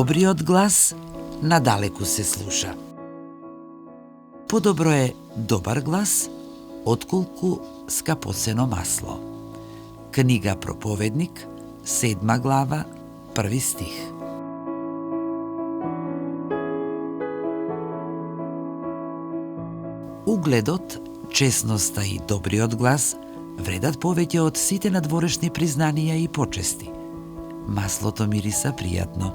Добриот глас надалеку се слуша. Подобро е добар глас, отколку скапоцено масло. Книга Проповедник, 7 глава, 1 стих. Угледот, честноста и добриот глас вредат повеќе од сите надворешни признанија и почести. Маслото мириса пријатно,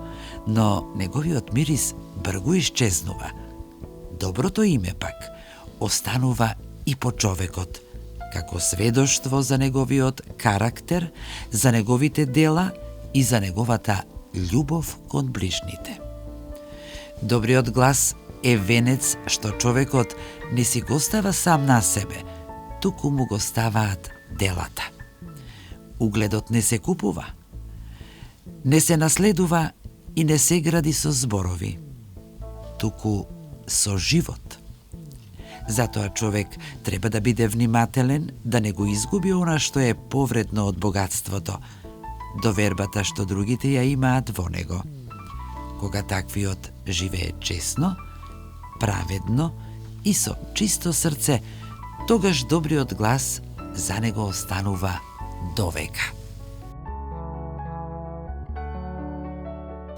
но неговиот мирис бргу исчезнува. Доброто име пак останува и по човекот, како сведоштво за неговиот карактер, за неговите дела и за неговата љубов кон ближните. Добриот глас е венец што човекот не си го става сам на себе, туку му го ставаат делата. Угледот не се купува, не се наследува и не се гради со зборови, туку со живот. Затоа човек треба да биде внимателен да не го изгуби она што е повредно од богатството, довербата што другите ја имаат во него. Кога таквиот живее честно, праведно и со чисто срце, тогаш добриот глас за него останува довека.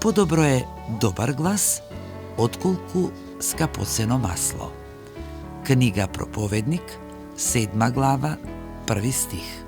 Подобро е добар глас, отколку скапоцено масло. Книга Проповедник, 7 глава, 1 стих.